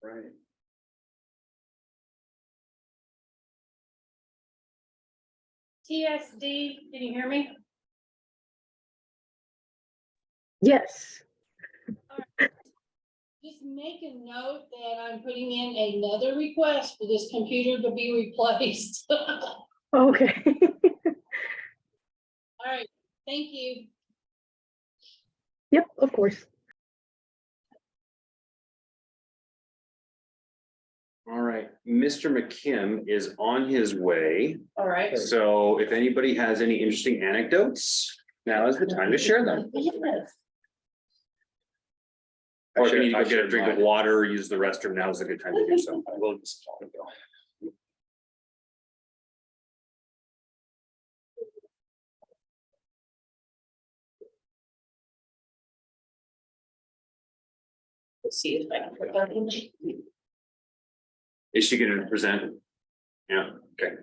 Right. TSD, can you hear me? Yes. Just make a note that I'm putting in another request for this computer to be replaced. All Okay. right, thank you. Yep, of course. All right, Mr. McKim is on his way. All right. So if anybody has any interesting anecdotes, now is the time to share them. Yes. Or if you need to go get a drink of water, or use the restroom, now is a good time to do so. We'll just go. Let's see if I can put that in. Is she gonna present? Yeah, okay.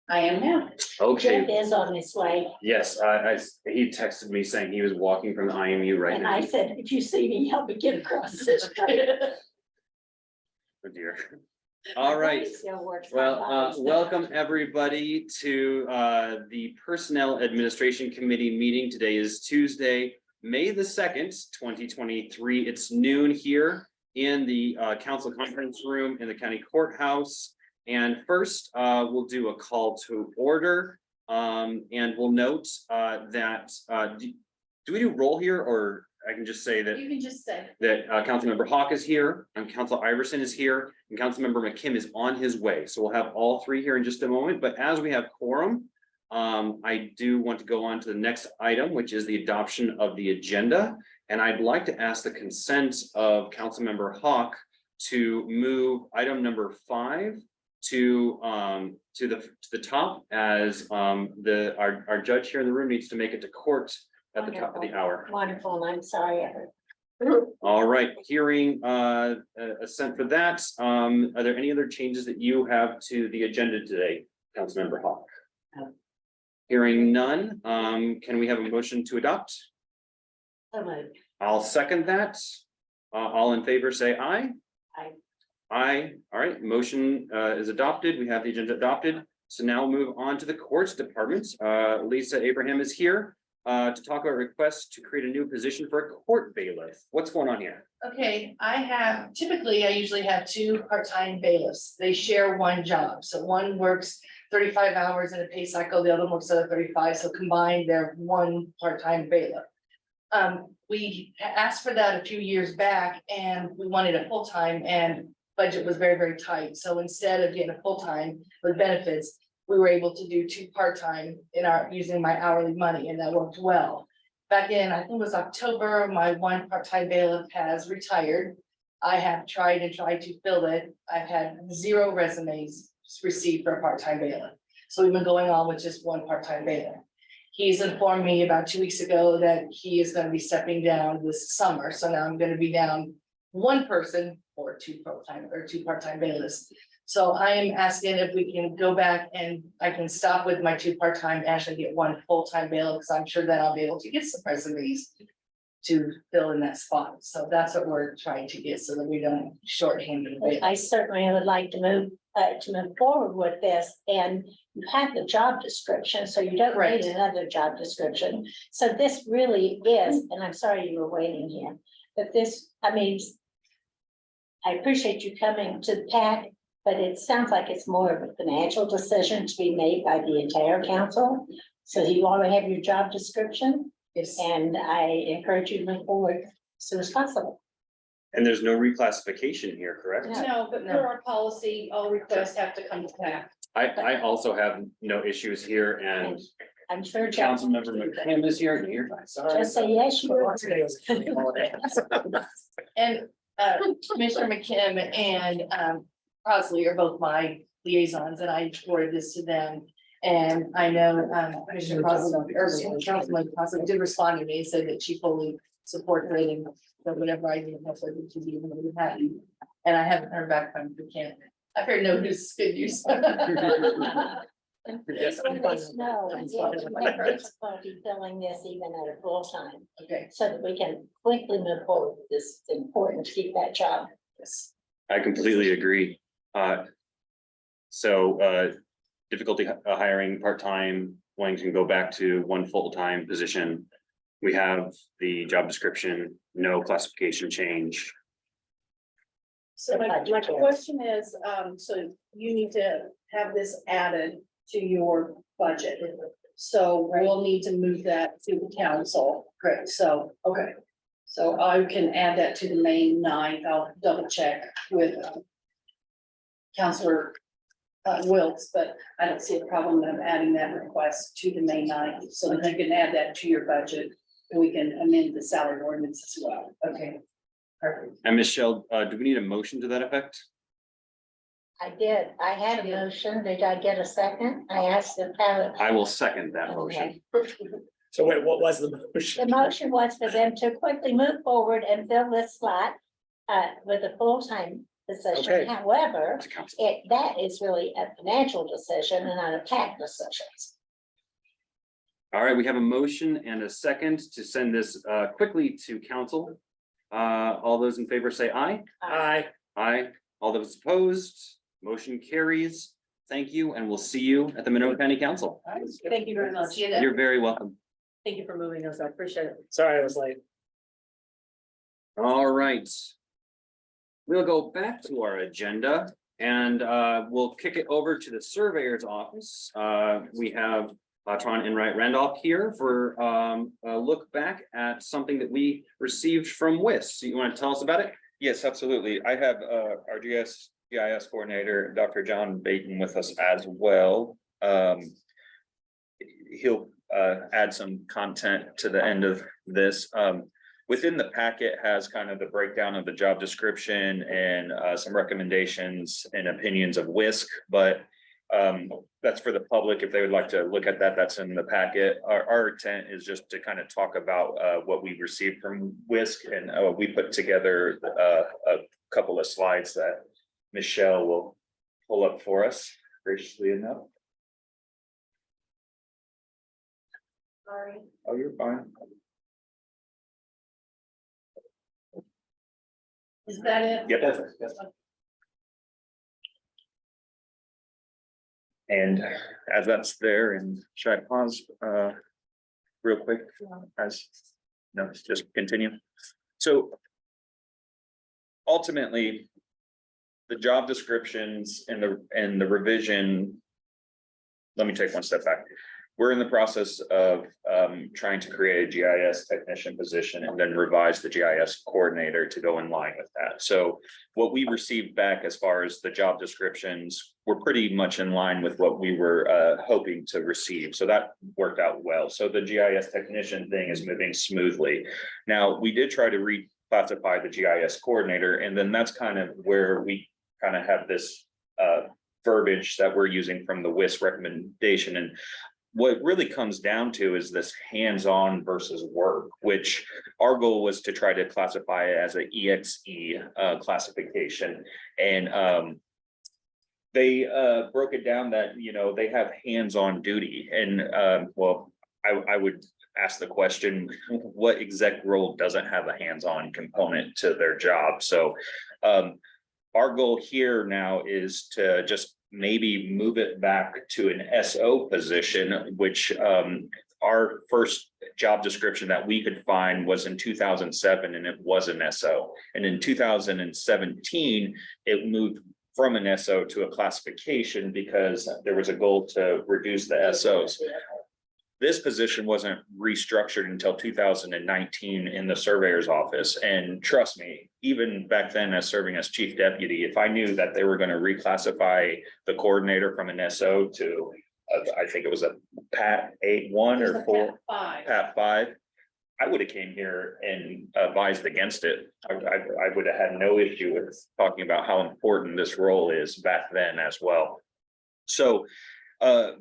I am now. Okay, Jeff is on his way, yes, he texted me saying he was walking from the IMU right and now. I said, if you see me, help me get across this street. Oh dear. All right. Still works on Well, bodies. welcome everybody to the Personnel Administration Committee meeting. Today is Tuesday, May the 2nd, 2023. It's noon here in the council conference room in the county courthouse. And first, we'll do a call to order. And we'll note that, do we do roll here, or I can just say that You can just say. that Councilmember Hawk is here, and Council Iverson is here, and Councilmember McKim is on his way. So we'll have all three here in just a moment, but as we have quorum, I do want to go on to the next item, which is the adoption of the agenda. And I'd like to ask the consent of Councilmember Hawk to move item number 5 to the top, as our judge here in the room needs to make it to court at the top of the hour. Wonderful, and I'm sorry. I heard. All right, hearing assent for that. Are there any other changes that you have to the agenda today, Councilmember Hawk? No. Hearing none, can we have a motion to adopt? So moved. I'll second that. All in favor, say aye. Aye. Aye. All right, motion is adopted. We have the agenda adopted. So now we'll move on to the courts department. Lisa Abraham is here to talk about requests to create a new position for a court bailiff. What's going on here? Okay, typically I usually have 2 part-time bailiffs. They share one job. So one works 35 hours in a pay cycle, the other works at 35. So combined, they're 1 part-time bailiff. We asked for that a few years back and we wanted a full-time, and budget was very, very tight. So instead of getting a full-time with benefits, we were able to do 2 part-time using my hourly money, and that worked well. Back in, I think it was October, my 1 part-time bailiff has retired. I have tried to fill it. I've had 0 resumes received for a part-time bailiff. So we've been going on with just 1 part-time bailiff. He's informed me about 2 weeks ago that he is going to be stepping down this summer. So now I'm going to be down 1 person or 2 part-time bailiffs. So I am asking if we can go back and I can stop with my 2 part-time, actually get 1 full-time bailiff, because I'm sure that I'll be able to get some resumes to fill in that spot. So that's what we're trying to get, so that we don't shorthand the bailiff. I certainly would like to move forward with this, and you have the job description, so you don't Right. need another job description. So this really is, and I'm sorry you were waiting here, but this, I mean, I appreciate you coming to the PAC, but it sounds like it's more of a financial decision to be made by the entire council. So you already have your job description, Yes. and I encourage you to move forward as soon as possible. And there's no reclassification here, correct? No. No, but per our policy, all requests have to come to PAC. I also have no issues here, and I'm sure. Jeff- Councilmember McKim is here. You're sorry. Just say yes, you are. And Commissioner McKim and Crossley are both my liaisons, and I forwarded this to them. And I know Commissioner Crossley, or Councilman Crossley did respond to me and said that she fully supported it, and that whatever I did, hopefully to be really happy. And I haven't heard back from McKim. I've heard no news is good news. Yes, When they snow, and we have difficulty filling this even at a full time, Okay, so that we can quickly move forward with this. It's important to keep that job. yes. I completely agree. Difficulty hiring part-time, wanting to go back to 1 full-time position. We have the job description, no classification change. So my question is, so you need to have this added to your budget. So we'll need to move that to the council. Great. So, okay. So I can add that to the May 9th. I'll double check with Counselor Wilkes, but I don't see a problem of adding that request to the May 9th. So that you can add that to your budget, and we can amend the salary ordinance as well. Okay. Perfect. And Michelle, do we need a motion to that effect? I did. I had a motion. Did I get a second? I asked the pallet. I will second that motion. So wait, what was the The motion? motion was for them to quickly move forward and fill this slot with a full-time decision. Okay. However, It's a council. that is really a financial decision and not a PAC decision. All right, we have a motion and a second to send this quickly to council. All those in favor say aye. Aye. Aye. All those opposed, motion carries. Thank you, and we'll see you at the Monroe County Council. Thank you very much. You're very welcome. Thank you for moving us. I appreciate it. Sorry, I was late. All right. We'll go back to our agenda and we'll kick it over to the surveyor's office. We have Tron Enright Randolph here for a look back at something that we received from WIS. You want to tell us about it? Yes, absolutely. I have our GIS coordinator, Dr. John Baton, with us as well. He'll add some content to the end of this. Within the packet has kind of the breakdown of the job description and some recommendations and opinions of WISC, but that's for the public. If they would like to look at that, that's in the packet. Our intent is just to kind of talk about what we received from WISC, and we put together a couple of slides that Michelle will pull up for us graciously enough. Sorry. Oh, you're fine. Is that it? Yep. And as that's there, and should I pause real quick as, no, just continue. So ultimately, the job descriptions and the revision, let me take one step back. We're in the process of trying to create a GIS technician position and then revise the GIS coordinator to go in line with that. So what we received back as far as the job descriptions were pretty much in line with what we were hoping to receive. So that worked out well. So the GIS technician thing is moving smoothly. Now, we did try to reclassify the GIS coordinator, and then that's kind of where we kind of have this verbiage that we're using from the WIS recommendation. And what it really comes down to is this hands-on versus work, which our goal was to try to classify it as an EXE classification. And they broke it down that, you know, they have hands-on duty. And well, I would ask the question, what exec role doesn't have a hands-on component to their job? So our goal here now is to just maybe move it back to an SO position, which our first job description that we could find was in 2007, and it was an SO. And in 2017, it moved from an SO to a classification because there was a goal to reduce the SOs. This position wasn't restructured until 2019 in the surveyor's office. And trust me, even back then as serving as chief deputy, if I knew that they were going to reclassify the coordinator from an SO to, I think it was a PAT 8-1 There's or a 4, Pat 5. PAT 5, I would have came here and advised against it. I would have had no issue with talking about how important this role is back then as well. So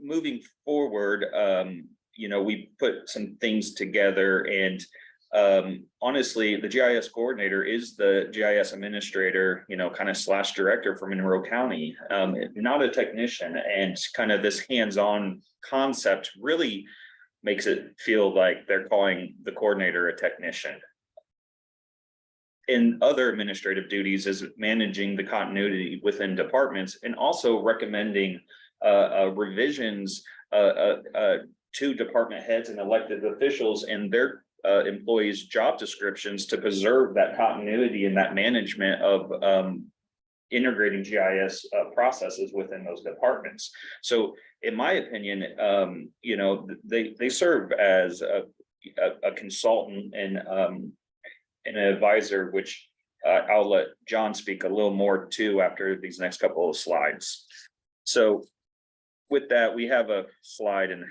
moving forward, you know, we put some things together, and honestly, the GIS coordinator is the GIS administrator, you know, kind of / director for Monroe County, not a technician. And kind of this hands-on concept really makes it feel like they're calling the coordinator a technician. In other administrative duties is managing the continuity within departments and also recommending revisions to department heads and elected officials and their employees' job descriptions to preserve that continuity and that management of integrating GIS processes within those departments. So in my opinion, you know, they serve as a consultant and an advisor, which I'll let John speak a little more to after these next couple of slides. So with that, we have a slide, and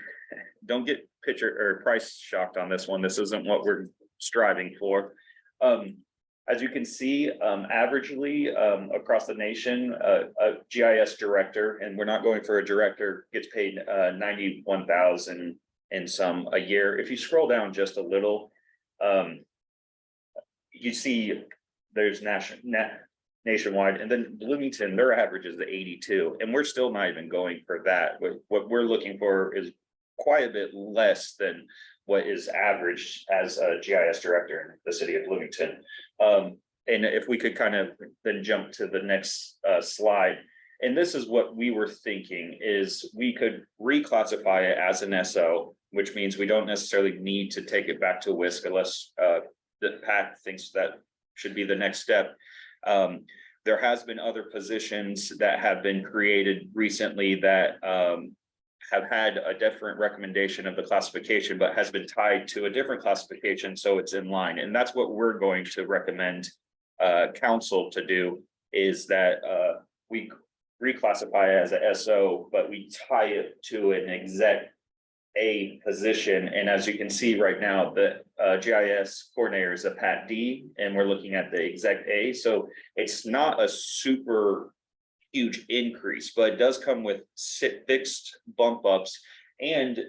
don't get picture or price shocked on this one. This isn't what we're striving for. As you can see, averagely across the nation, a GIS director, and we're not going for a director, gets paid $91,000 and some a year. If you scroll down just a little, you see there's nationwide, and then Bloomington, their average is 82, and we're still not even going for that. What we're looking for is quite a bit less than what is averaged as a GIS director in the city of Bloomington. And if we could kind of then jump to the next slide. And this is what we were thinking, is we could reclassify it as an SO, which means we don't necessarily need to take it back to WISC unless the PAC thinks that should be the next step. There has been other positions that have been created recently that have had a different recommendation of the classification, but has been tied to a different classification, so it's in line. And that's what we're going to recommend council to do, is that we reclassify as a SO, but we tie it to an exec A position. And as you can see right now, the GIS coordinator is a Pat D, and we're looking at the exec A. So it's not a super huge increase, but it does come with fixed bump ups. And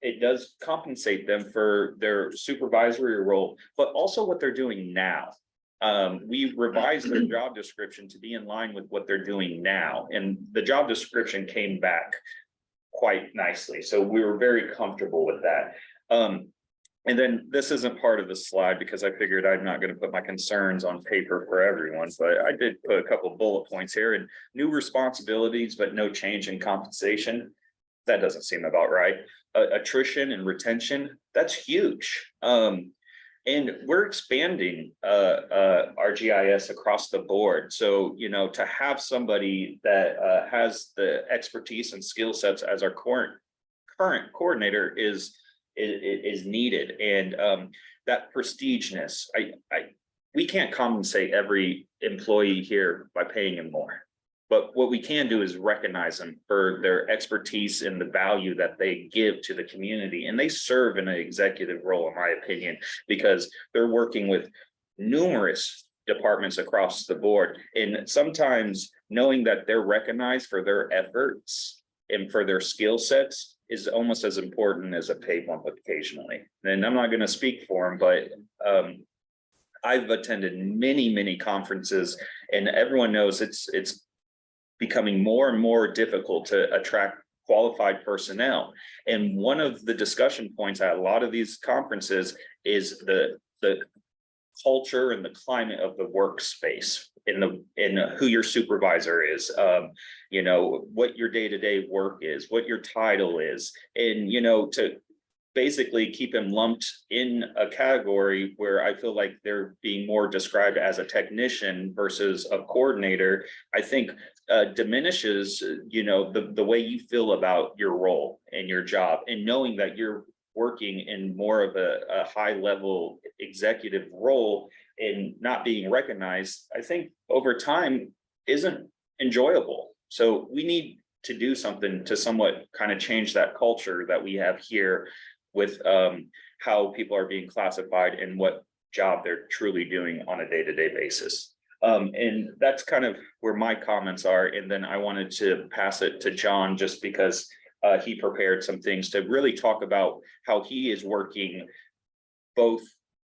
it does compensate them for their supervisory role, but also what they're doing now. We revised their job description to be in line with what they're doing now, and the job description came back quite nicely. So we were very comfortable with that. And then this isn't part of the slide because I figured I'm not going to put my concerns on paper for everyone, but I did put a couple of bullet points here, and new responsibilities, but no change in compensation. That doesn't seem about right. Attrition and retention, that's huge. And we're expanding our GIS across the board. So, you know, to have somebody that has the expertise and skill sets as our current coordinator is needed. And that prestigeness, we can't compensate every employee here by paying him more. But what we can do is recognize them for their expertise and the value that they give to the community. And they serve in an executive role, in my opinion, because they're working with numerous departments across the board. And sometimes knowing that they're recognized for their efforts and for their skill sets is almost as important as a pay bump occasionally. And I'm not going to speak for them, but I've attended many conferences, and everyone knows it's becoming more and more difficult to attract qualified personnel. And one of the discussion points at a lot of these conferences is the culture and the climate of the workspace, in who your supervisor is, you know, what your day-to-day work is, what your title is, and, you know, to basically keep them lumped in a category where I feel like they're being more described as a technician versus a coordinator, I think diminishes, you know, the way you feel about your role and your job, and knowing that you're working in more of a high level executive role and not being recognized, I think over time isn't enjoyable. So we need to do something to somewhat kind of change that culture that we have here with how people are being classified and what job they're truly doing on a day-to-day basis. And that's kind of where my comments are. And then I wanted to pass it to John, just because he prepared some things to really talk about how he is working both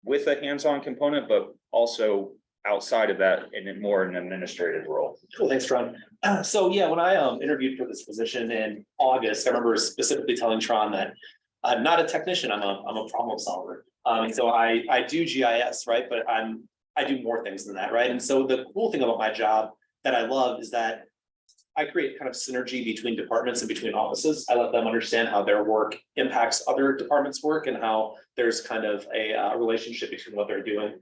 with a hands-on component, but also outside of that in more an administrative role. Cool, thanks, Tron. So yeah, when I interviewed for this position in August, I remember specifically telling Tron that I'm not a technician, I'm a problem solver. So I do GIS, right? But I do more things than that, right? And so the cool thing about my job that I love is that I create kind of synergy between departments and between offices. I let them understand how their work impacts other departments' work and how there's kind of a relationship between what they're doing.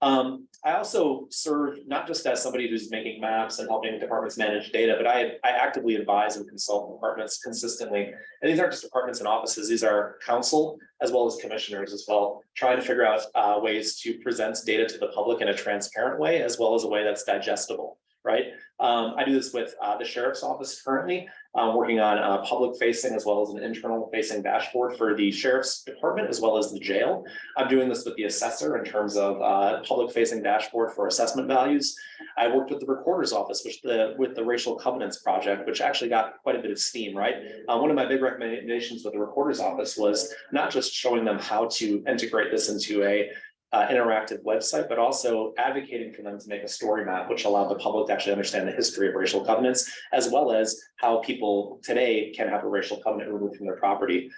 I also serve not just as somebody who's making maps and helping departments manage data, but I actively advise and consult departments consistently. And these aren't just departments and offices, these are council as well as commissioners as well, trying to figure out ways to present data to the public in a transparent way, as well as a way that's digestible, right? I do this with the sheriff's office currently, working on public facing as well as an internal facing dashboard for the sheriff's department as well as the jail. I'm doing this with the assessor in terms of public facing dashboard for assessment values. I worked with the recorder's office, with the racial covenants project, which actually got quite a bit of steam, right? One of my big recommendations with the recorder's office was not just showing them how to integrate this into a interactive website, but also advocating for them to make a story map, which allowed the public to actually understand the history of racial covenants, as well as how people today can have a racial covenant removed from their property.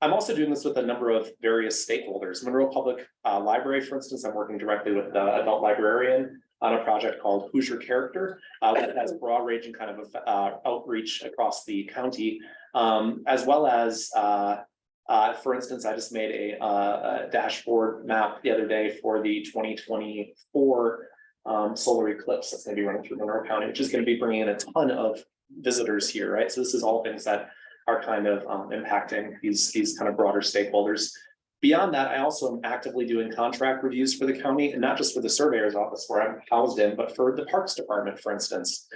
I'm also doing this with a number of various stakeholders. Monroe Public Library, for instance, I'm working directly with the adult librarian on a project called Who's Your Character, that has broad ranging kind of outreach across the county, as well as, for instance, I just made a dashboard map the other day for the 2024 solar eclipse that's going to be running through Monroe County, which is going to be bringing in a ton of visitors here, right? So this is all things that are kind of impacting these kind of broader stakeholders. Beyond that, I also am actively doing contract reviews for the county, and not just for the surveyor's office where I'm housed in, but for the Parks Department, for instance.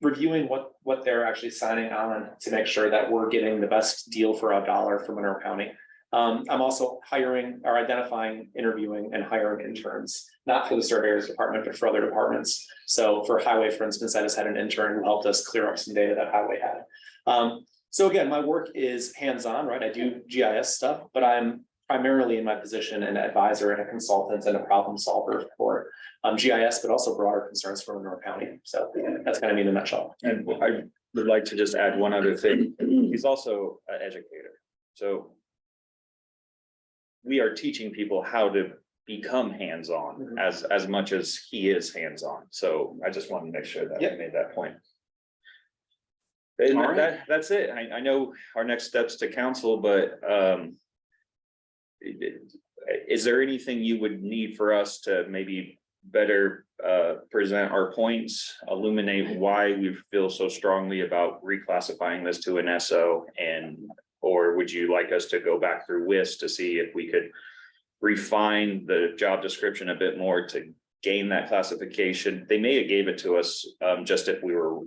Reviewing what they're actually signing on to make sure that we're getting the best deal for a dollar for Monroe County. I'm also hiring or identifying, interviewing and hiring interns, not for the surveyor's department, but for other departments. So for highway, for instance, I just had an intern who helped us clear up some data that highway had. So again, my work is hands-on, right? I do GIS stuff, but I'm primarily in my position an advisor and a consultant and a problem solver for GIS, but also broader concerns for Monroe County. So that's kind of me in a nutshell. And I would like to just add one other thing. He's also an educator. So we are teaching people how to become hands-on as much as he is hands-on. So I just want to make sure that I made that point. And All right. that's it. I know our next steps to council, but is there anything you would need for us to maybe better present our points, illuminate why we feel so strongly about reclassifying this to an SO, and or would you like us to go back through WIS to see if we could refine the job description a bit more to gain that classification? They may have gave it to us just if we were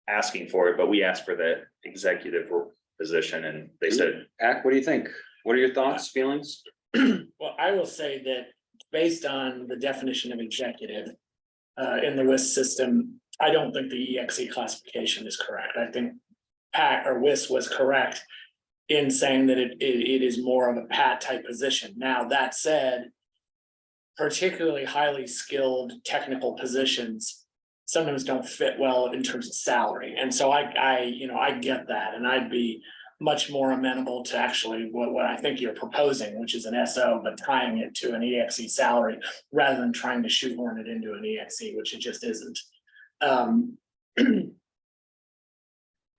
asking for it, but we asked for the executive position and they said, Pack, what do you think? What are your thoughts, feelings? Well, I will say that based on the definition of executive in the WIS system, I don't think the EXE classification is correct. I think Pat or WIS was correct in saying that it is more of a Pat type position. Now, that said, particularly highly skilled technical positions sometimes don't fit well in terms of salary. And so I get that, and I'd be much more amenable to actually what I think you're proposing, which is an SO, but tying it to an EXE salary rather than trying to shoehorn it into an EXE, which it just isn't. And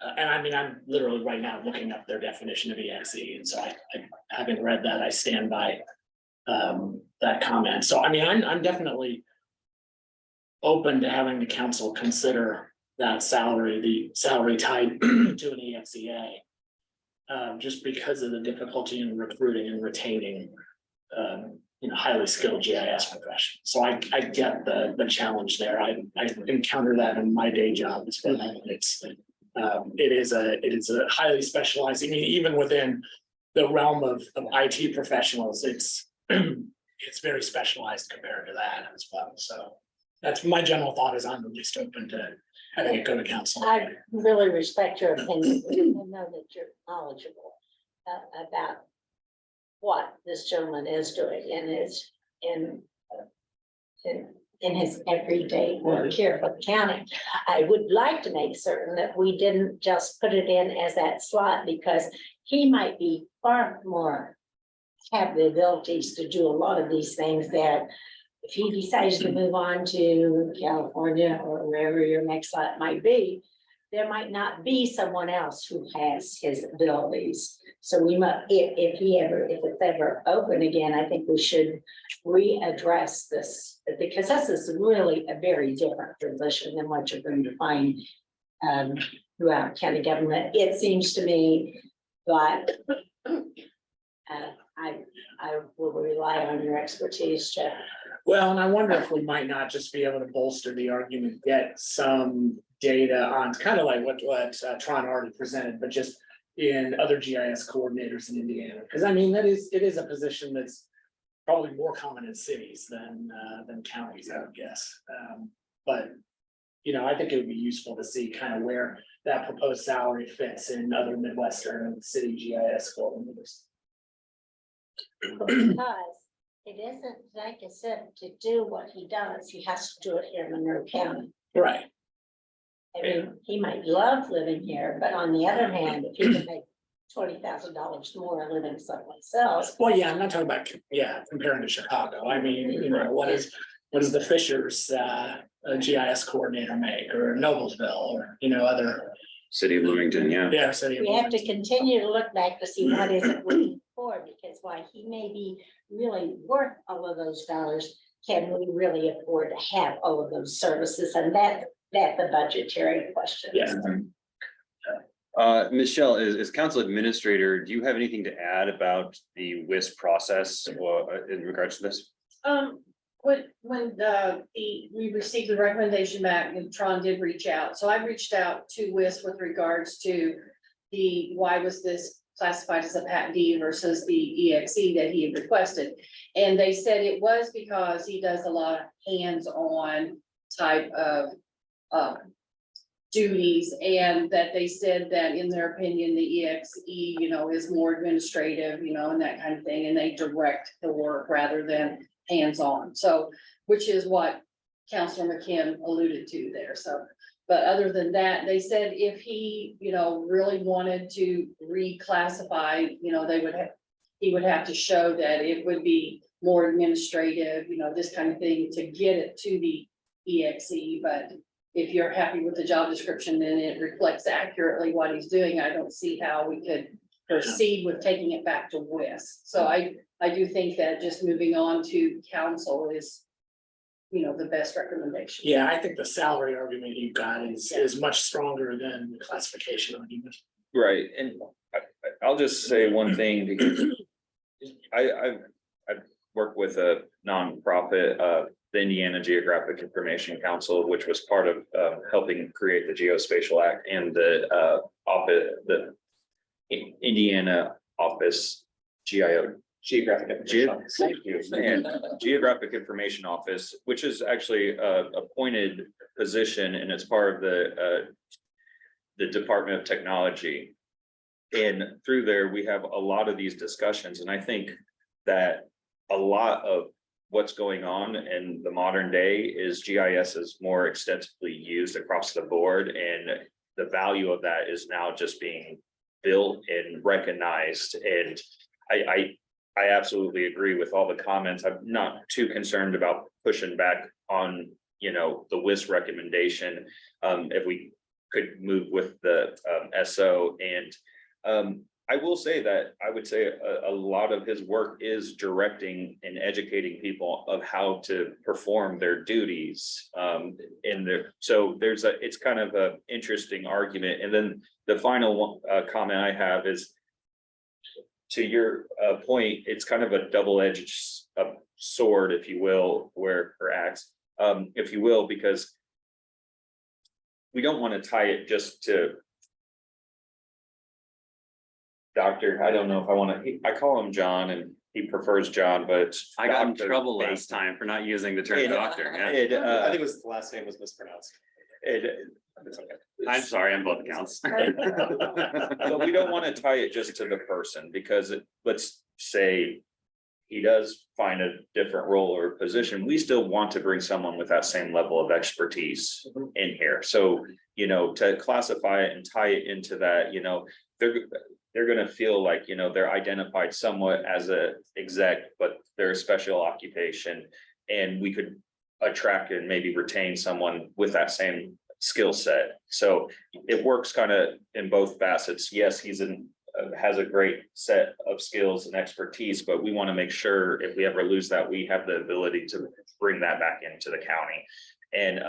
I mean, I'm literally right now looking up their definition of EXE, and so I having read that, I stand by that comment. So I mean, I'm definitely open to having the council consider that salary, the salary tied to an EXEA. Just because of the difficulty in recruiting and retaining, highly skilled GIS professionals. So I get the challenge there. I encounter that in my day job as well. It is a highly specialized. I mean, even within the realm of IT professionals, it's very specialized compared to that as well. So that's my general thought. Is I'm just open to having it go to council. I really respect your opinion and know that you're knowledgeable about what this gentleman is doing in his everyday work here for the county. I would like to make certain that we didn't just put it in as that slot, because he might be far more have the abilities to do a lot of these things that if he decides to move on to California or wherever your next slot might be, there might not be someone else who has his abilities. So we might, if it's ever open again, I think we should readdress this, because this is really a very different position than what you're going to find throughout county government. It seems to me, but I will rely on your expertise to. Well, and I wonder if we might not just be able to bolster the argument, get some data on kind of like what Tron already presented, but just in other GIS coordinators in Indiana. Because I mean, it is a position that's probably more common in cities than counties, I would guess. But I think it would be useful to see kind of where that proposed salary fits in other Midwestern city GIS coordinators. Because it isn't, like I said, to do what he does, he has to do it here in Monroe County. Right. I mean, he might love living here, but on the other hand, if he can make $20,000 more living someplace else. Well, yeah, I'm not talking about, yeah, comparing to Chicago. I mean, you know, what does the Fishers, GIS coordinator make, or Noblesville, or, you know, other, City of Bloomington, yeah. yeah, city. of We have to Bloomington. continue to look back to see what is it looking for, because while he may be really worth all of those dollars, can we really afford to have all of those services? And that's the budgetary question. Yeah. Michelle, as council administrator, do you have anything to add about the WIS process or in regards to this? We received the recommendation back, and Tron did reach out, so I reached out to WIS with regards to why was this classified as a Pat D versus the EXE that he had requested? And they said it was because he does a lot of hands-on type of duties, and that they said that in their opinion, the EXE, is more administrative, and that kind of thing, and they direct the work rather than hands-on. So, which is what Counselor McKim alluded to there. So, but other than that, they said if he, really wanted to reclassify, he would have to show that it would be more administrative, this kind of thing to get it to the EXE. But if you're happy with the job description and it reflects accurately what he's doing, I don't see how we could proceed with taking it back to WIS. So I do think that just moving on to council is, the best recommendation. Yeah, I think the salary argument you got is much stronger than the classification argument. Right, and I'll just say one thing, because I've worked with a nonprofit, the Indiana Geographic Information Council, which was part of helping create the Geospatial Act and the Indiana Office, Geographic Information Office, which is actually a appointed position, and it's part of the Department of Technology. And through there, we have a lot of these discussions, and I think that a lot of what's going on in the modern day is GIS is more extensively used across the board, and the value of that is now just being built and recognized. And I absolutely agree with all the comments. I'm not too concerned about pushing back on, the WIS recommendation. If we could move with the SO, and I will say that I would say a lot of his work is directing and educating people of how to perform their duties in there. So it's kind of a interesting argument. And then the final comment I have is, to your point, it's kind of a double-edged sword, if you will, or axe, if you will, because we don't want to tie it just to Doctor. I don't know if I want to, I call him John and he prefers John, but I got in Dr. trouble Bateman. last time for not using the term It- doctor. Yeah. I think it was, the last name was mispronounced. It's okay. I'm sorry, I'm both accounts. But we don't want to tie it just to the person, because let's say he does find a different role or position, we still want to bring someone with that same level of expertise in here. So, to classify it and tie it into that, they're gonna feel like, they're identified somewhat as a exec, but they're a special occupation. And we could attract and maybe retain someone with that same skill set. So it works kind of in both facets. Yes, has a great set of skills and expertise, but we want to make sure if we ever lose that, we have the ability to bring that back into the county. And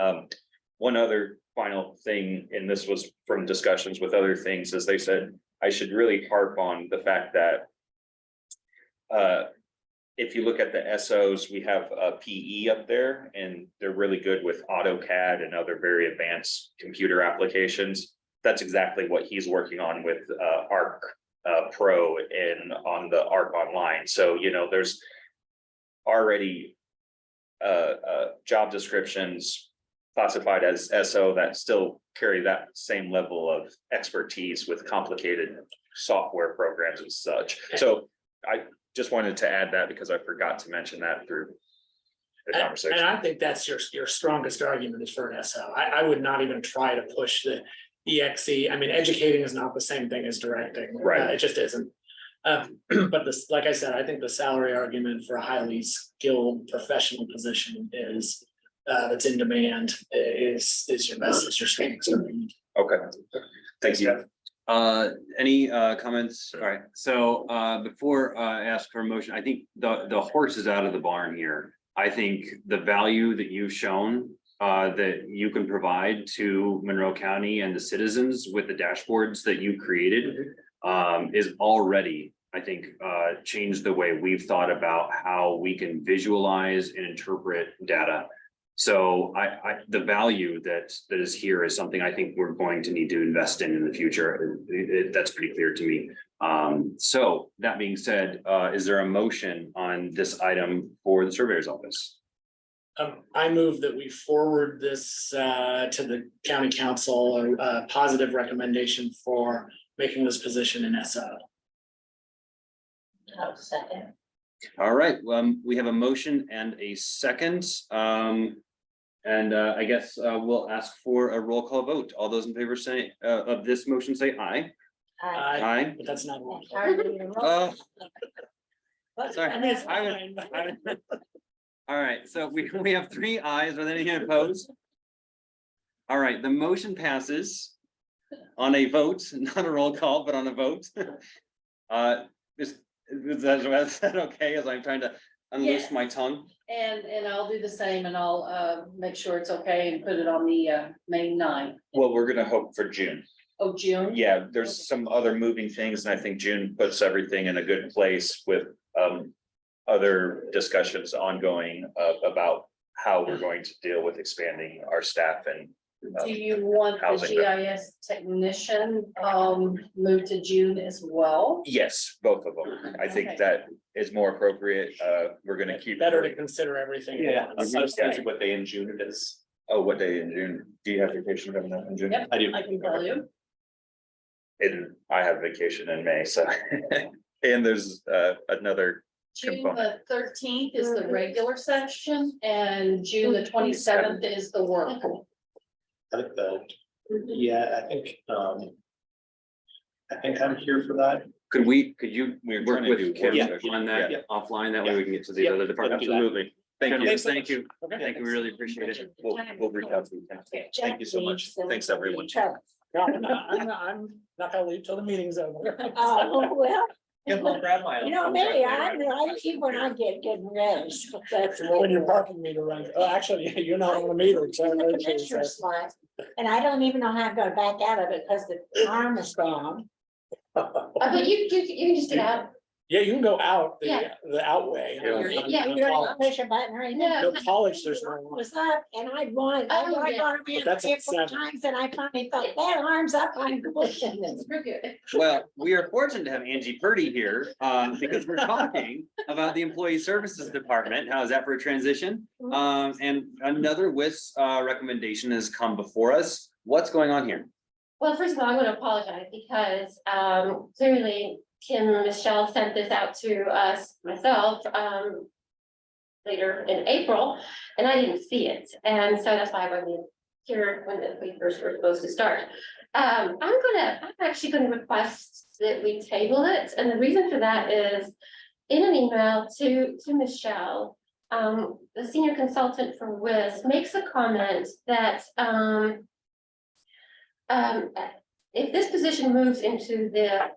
one other final thing, and this was from discussions with other things, is they said I should really harp on the fact that if you look at the SOs, we have a PE up there, and they're really good with AutoCAD and other very advanced computer applications. That's exactly what he's working on with Arc Pro and on the Arc Online. So, there's already job descriptions classified as SO that still carry that same level of expertise with complicated software programs and such. So just wanted to add that because I forgot to mention that through the And conversation. I think that's your strongest argument is for an SO. I would not even try to push the EXE. I mean, educating is not the same thing as directing. Right. It just isn't. But this, like I said, I think the salary argument for a highly skilled professional position is that's in demand is your best, is your strongest argument. Okay, thank you. Any comments? All right, so before I ask for a motion, I think the horse is out of the barn here. I think the value that you've shown that you can provide to Monroe County and the citizens with the dashboards that you created is already, I think, changed the way we've thought about how we can visualize and interpret data. So the value that is here is something I think we're going to need to invest in the future. That's pretty clear to me. So that being said, is there a motion on this item for the surveyor's office? I move that we forward this to the county council, a positive recommendation for making this position an SO. I'll second. All right, we have a motion and a second. And I guess we'll ask for a roll call vote. All those in favor say of this motion, say aye. Aye. But that's not wrong. Oh, sorry. I mean, it's I was- fine, but- all right, so we have 3 ayes. Are there any opposed? All right, the motion passes on a vote, not a roll call, but on a vote. Is that okay, as I'm trying to unloose Yes. my tongue? And I'll do the same and I'll make sure it's okay and put it on the May 9th. Well, we're gonna hope for June. Oh, June? Yeah, there's some other moving things, and I think June puts everything in a good place with other discussions ongoing about how we're going to deal with expanding our staff and Do you want the housing. GIS technician moved to June as well? yes, both of them. I think Okay. that is more appropriate. We're gonna keep. Better to consider everything. at Yeah, I once. was thinking what day in June it is. Oh, what day in June? Do you have vacation coming up in June? Yep. I do. I can tell you. And I have vacation in May, so. And there's another June component. the 13th is the regular session and June the 27th is the work. I think yeah, I think I'm here for that. Could you We're work trying to with do Kim work session. on that Yeah. offline? That way Yeah. we can get to these Yeah. other departments. Yeah. Absolutely. Thank you. Gentlemen, Thanks so Thank you. Okay. Thank you. We really appreciate it. We'll reach out to you. Thank you so much. Thanks, everyone. No, I'm not gonna leave till the meeting's over. Oh, well, Give them grab my. you know me, I leave when I get good rest. That's When your parking meter runs, oh, actually, you're not on the meter. so- Commissioner's slot, and I don't even know how to go back out of it because the arm is gone. But you can just get out. Yeah, you can go out, Yeah. the outway. Yeah. Yeah. You're gonna push a button right now. No college, there's no. Was up and I'd won. Oh, I yeah. got But around that's 3 or at 4 7. times and I finally thought, that arm's up, I'm pushing this. We're good. Well, we are fortunate to have Angie Purdy here, because we're talking about the Employee Services Department. How is that for a transition? And another WIS recommendation has come before us. What's going on here? Well, first of all, I'm gonna apologize because clearly Kim and Michelle sent this out to us, myself, later in April, and I didn't see it. And so that's why I wasn't here when we first were supposed to start. I'm actually gonna request that we table it, and the reason for that is in an email to Michelle, the senior consultant for WIS makes a comment that if this position moves into the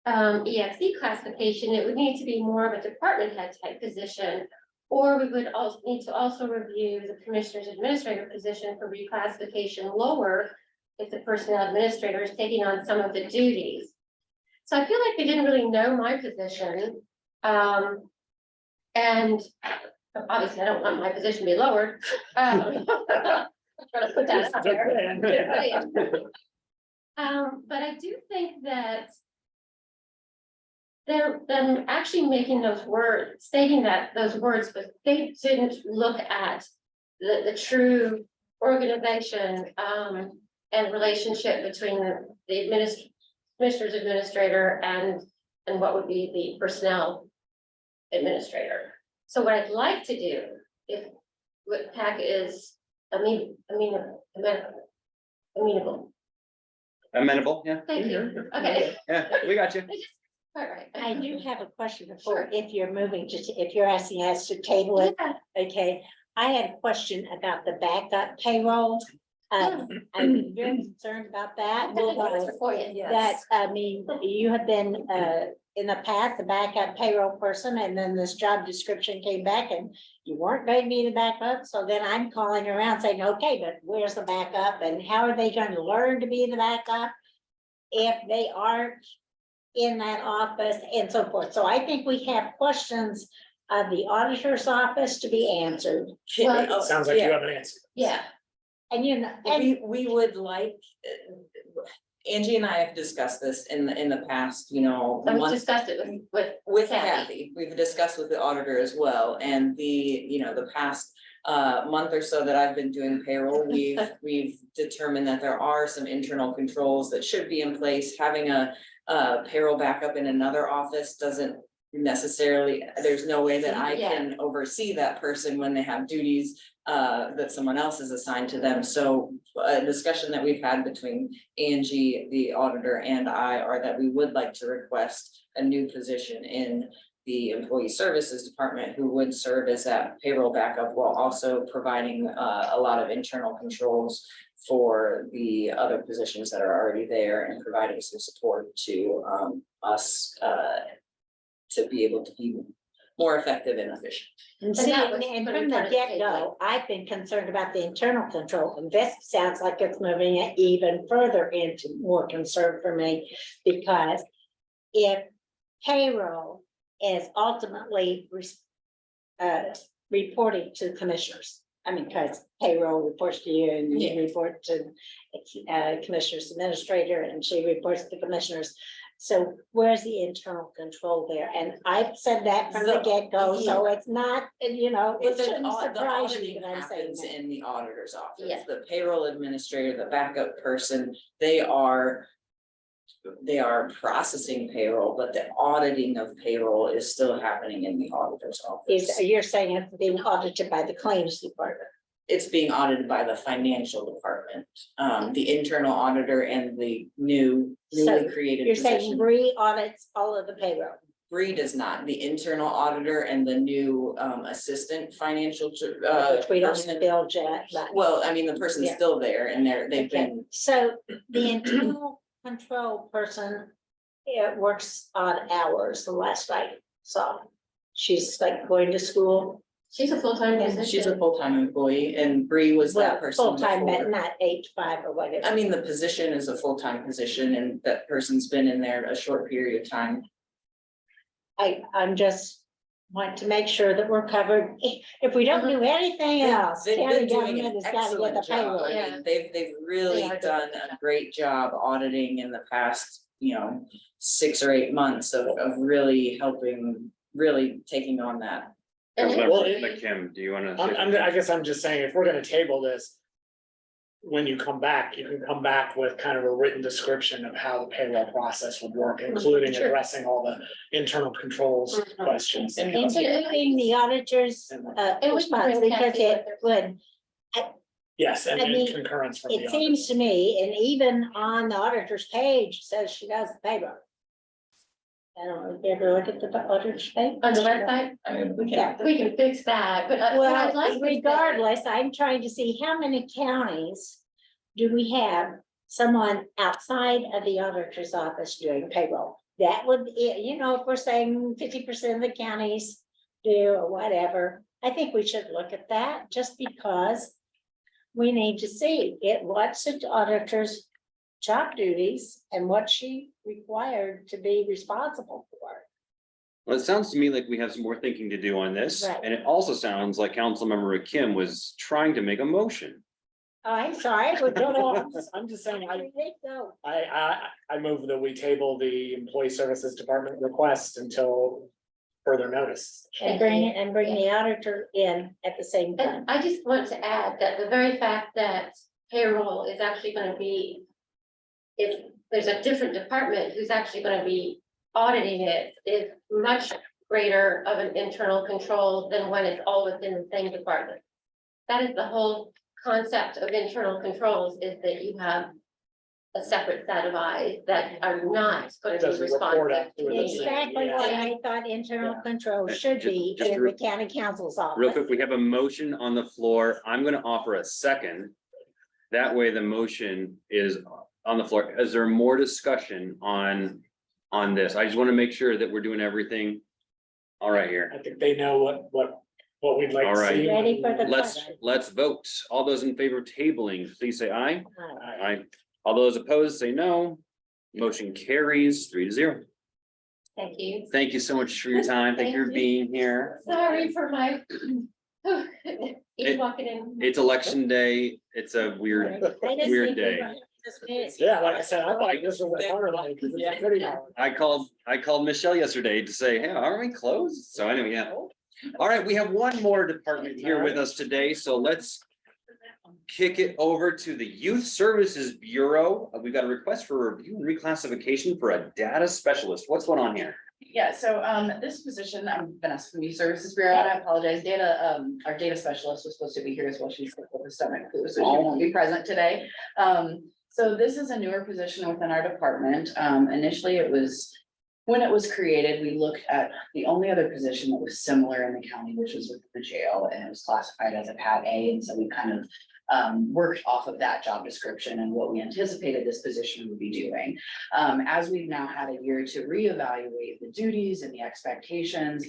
EXE classification, it would need to be more of a department head type position. Or we would also need to also review the commissioner's administrator position for reclassification lower if the personnel administrator is taking on some of the duties. So I feel like they didn't really know my position. And obviously I don't want my position to be lowered. I'm trying to put that out there. But I do think that they're them actually making those words, stating that those words, but they didn't look at the true organization and relationship between the commissioner's administrator and what would be the personnel administrator. So what I'd like to do, if what PAC is amenable. Amenable, yeah. Thank you, okay. Yeah, we got you. All right. I do have a question before, if you're moving to, if you're asking us to table it, Yeah. okay? I had a question about the backup payroll. I'm very concerned about that. I have an answer for you. That, I mean, you have been, in the past, the backup payroll person, and then this job description came back and you weren't going to be the backup, so then I'm calling around saying, okay, but where's the backup, and how are they going to learn to be the backup? If they aren't in that office and so forth, so I think we have questions of the auditor's office to be answered. Well, Sounds like you Yeah. have an answer. yeah, And you know, and We would like, Angie and I have discussed this in the past, you know. I month- discussed it with With Kathy. Kathy, we've discussed with the auditor as well, and the past month or so that I've been doing payroll, we've determined that there are some internal controls that should be in place. Having a payroll backup in another office doesn't necessarily, there's no way that I Yeah. can oversee that person when they have duties that someone else is assigned to them. So a discussion that we've had between Angie, the auditor, and I are that we would like to request a new position in the employee services department who would serve as that payroll backup while also providing a lot of internal controls for the other positions that are already there and providing some support to us to be able to be more effective and efficient. And see, that was and put in from the front of the get-go, I've been concerned about the internal control, and this sounds like it's moving it even further into more concern for me. Because if payroll is ultimately reporting to commissioners, I mean, because payroll reports to you and you report to commissioner's administrator and she reports to commissioners. So where's the internal control there? And I've said that from the get-go, so it's not, you know, it But shouldn't the surprise you auditing that I'm saying happens that. in the auditor's office. Yeah. The payroll administrator, the backup person, they are processing payroll, but the auditing of payroll is still happening in the auditor's office. You're saying it's being audited by the claims department. It's being audited by the financial department, the internal auditor and the newly created You're saying position. Bree audits all of the payroll. Bree does not, the internal auditor and the new assistant financial. Which we don't person- bill yet, but. Well, I mean, the person's Yeah. still there and they've Okay, been, so the internal control person, it works odd hours the last I saw. She's like going to school, She's a full-time Yeah, position. she's a full-time employee and Bree was that well, person full-time, but before. not 8 to 5 or whatever. I mean, the position is a full-time position and that person's been in there a short period of time. I'm just want to make sure that we're covered. If we don't do anything else, They've county been doing government an has got to get the excellent job. payroll. I Yeah. mean, they've really They are done a great job auditing in the past, 6 or 8 months of really helping, really taking on that. And it- Well, Councilmember McKim, do you wanna? I guess I'm just saying, if we're gonna table this. When you come back, you can come back with kind of a written description of how the payroll process would work, including Sure. addressing all the internal controls Mhm. questions. Including the auditor's And we can response, bring because Kathy it with would, Yes, and I mean, concurrence from the it auditor. seems to me, and even on the auditor's page, it says she does the payroll. I don't know if you ever look at the auditor's page. On the website, I mean, we Yeah. can, we can fix that, but what I'd like. Well, to say- regardless, I'm trying to see how many counties do we have someone outside of the auditor's office doing payroll? That would, if we're saying 50% of the counties do or whatever, I think we should look at that just because we need to see what's the auditor's job duties and what she required to be responsible for. Well, it sounds to me like we have some more thinking to do on this, Right. and it also sounds like Councilmember Kim was trying to make a motion. Oh, I'm sorry, we're No, no, going I'm just saying, on. Go. I move that we table the employee services department request until further notice. And bring the auditor in at the same time. And I just want to add that the very fact that payroll is actually gonna be. If there's a different department who's actually gonna be auditing it is much greater of an internal control than when it's all within the same department. That is the whole concept of internal controls, is that you have a separate set of eyes that are not going to be Doesn't report responsive out to through the me. same- Exactly what Yeah. I thought internal control Yeah, should just- be just in re- the county council's Real office. quick, we have a motion on the floor. I'm gonna offer a second. That way the motion is on the floor. Is there more discussion on this? I just want to make sure that we're doing everything all right here. I think they know what we'd like All to right. see. Ready for the Let's, question. let's vote. All those in favor of tabling, please say aye. Aye. Aye. All those opposed, say no. Motion carries 3-0. Thank you. Thank you so much for your time. Thank you for Thank you. being here. Sorry for my. Walking in. It's election day. It's a weird, I just weird think we day. want this fixed. Yeah, like I said, I thought this was a harder line because it's a pretty hard. I called Michelle yesterday to say, hey, aren't we closed? So anyway, yeah. All right, we have one more department here with us today, so let's kick it over to the Youth Services Bureau. We've got a request for review and reclassification for a data specialist. What's going on here? Yeah, so this position, I'm Vanessa from Youth Services Bureau, and I apologize, our data specialist was supposed to be here as well, she's sick with a stomach flu, so she won't be present today. So this is a newer position within our department. Initially, when it was created, we looked at the only other position that was similar in the county, which was within the jail, and it was classified as a Pat A, and so we kind of worked off of that job description and what we anticipated this position would be doing. As we've now had a year to reevaluate the duties and the expectations,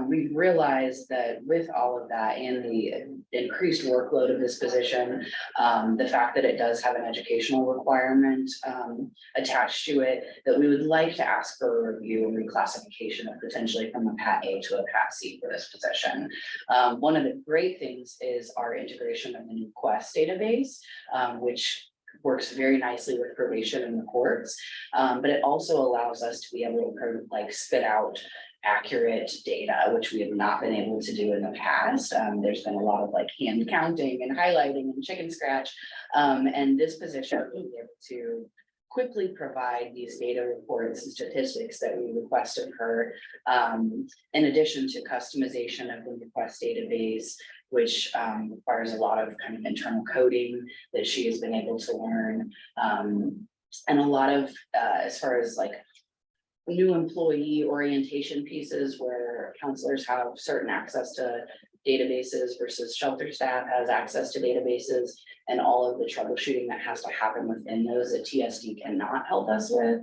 we've realized that with all of that and the increased workload of this position, the fact that it does have an educational requirement attached to it, that we would like to ask for a review and reclassification of potentially from a Pat A to a Pat C for this position. One of the great things is our integration of the new Quest database, which works very nicely with probation and the courts. But it also allows us to be able to spit out accurate data, which we have not been able to do in the past. There's been a lot of hand counting and highlighting and chicken scratch. And this position will be able to quickly provide these data reports and statistics that we request of her. In addition to customization of the request database, which requires a lot of kind of internal coding that she has been able to learn. And a lot of, as far as new employee orientation pieces where counselors have certain access to databases versus shelter staff has access to databases, and all of the troubleshooting that has to happen within those that TSD cannot help us with.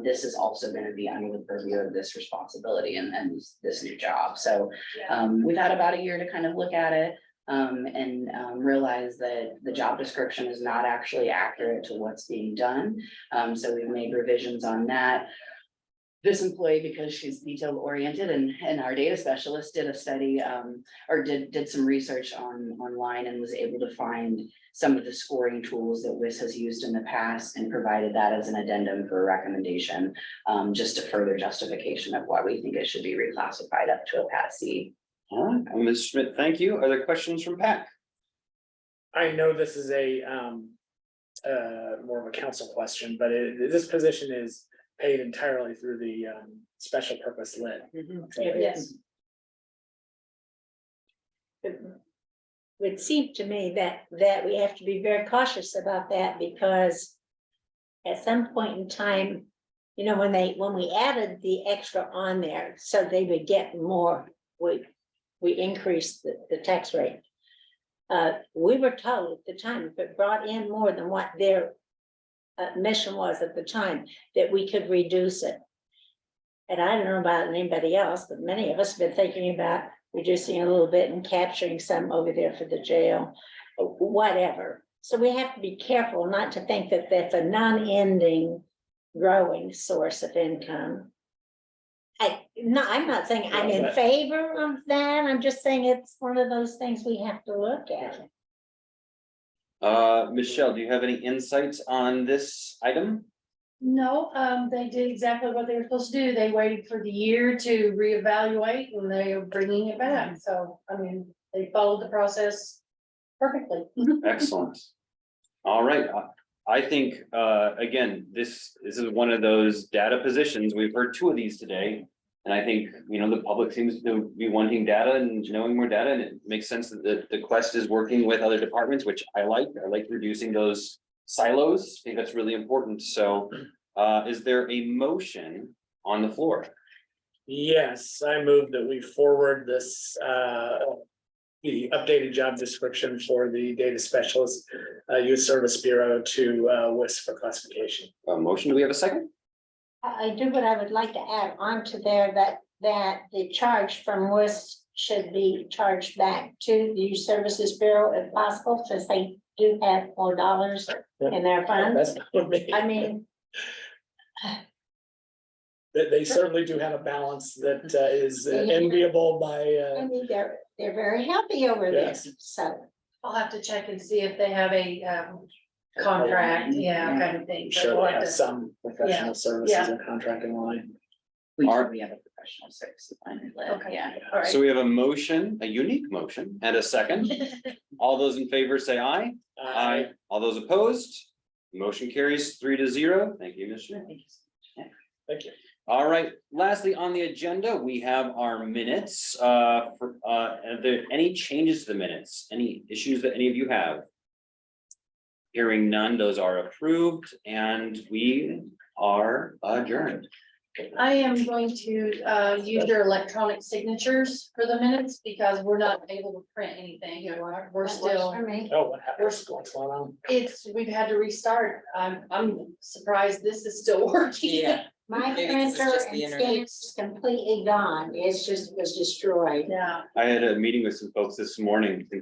This is also going to be under the purview of this responsibility and this new job. So we've had about a year to kind of look at it. And realize that the job description is not actually accurate to what's being done. So we've made revisions on that. This employee, because she's detail oriented and our data specialist did a study or did some research online and was able to find some of the scoring tools that WIS has used in the past and provided that as an addendum for a recommendation, just a further justification of why we think it should be reclassified up to a Pat C. All right, Ms. Schmidt, thank you. Are there questions from Pat? I know this is a more of a council question, but this position is paid entirely through the special purpose lit. Yes. It would seem to me that we have to be very cautious about that, because at some point in time, when we added the extra on there, so they would get more, we increased the tax rate. We were told at the time, if it brought in more than what their mission was at the time, that we could reduce it. And I don't know about anybody else, but many of us have been thinking about reducing a little bit and capturing some over there for the jail, whatever. So we have to be careful not to think that that's a non-ending growing source of income. I'm not saying I'm in favor of that. I'm just saying it's one of those things we have to look at. Michelle, do you have any insights on this item? No, they did exactly what they were supposed to do. They waited for the year to reevaluate and they are bringing it back. So, they followed the process perfectly. Excellent. All right, I think, again, this is one of those data positions. We've heard two of these today. And I think, the public seems to be wanting data and knowing more data, and it makes sense that the Quest is working with other departments, which I like reducing those silos. I think that's really important. So, is there a motion on the floor? Yes, I move that we forward this, the updated job description for the data specialist, Youth Service Bureau to, WIS for classification. A motion, do we have a second? I do, but I would like to add on to there that the charge from WIS should be charged back to the Youth Services Bureau if possible, since they do have more dollars in their funds. That's not what me. I mean, They certainly do have a balance that is enviable by, I mean, they're very happy over Yes. this, so. I'll have to check and see if they have a contract, kind of thing. So sure we'll they have have to- some professional services yeah. and contracting line. We Are- we have a professional services line. Okay. Yeah. All right. So we have a motion, a unique motion, and a second. All those in favor say aye. Aye. All those opposed? Motion carries 3-0. Thank you, Mr. Thank you. All right, lastly, on the agenda, we have our minutes. Are there any changes to the minutes? Any issues that any of you have? Hearing none, those are approved and we are adjourned. I am going to use your electronic signatures for the minutes because we're not able to print anything. We're that works still, for me. Oh, what happened? What's going on? we've had to restart. I'm surprised this is still working. Yeah. My Maybe 'cause it's printer just the and internet. stamps completely gone. It's just was destroyed. Yeah. I had a meeting with some folks this morning in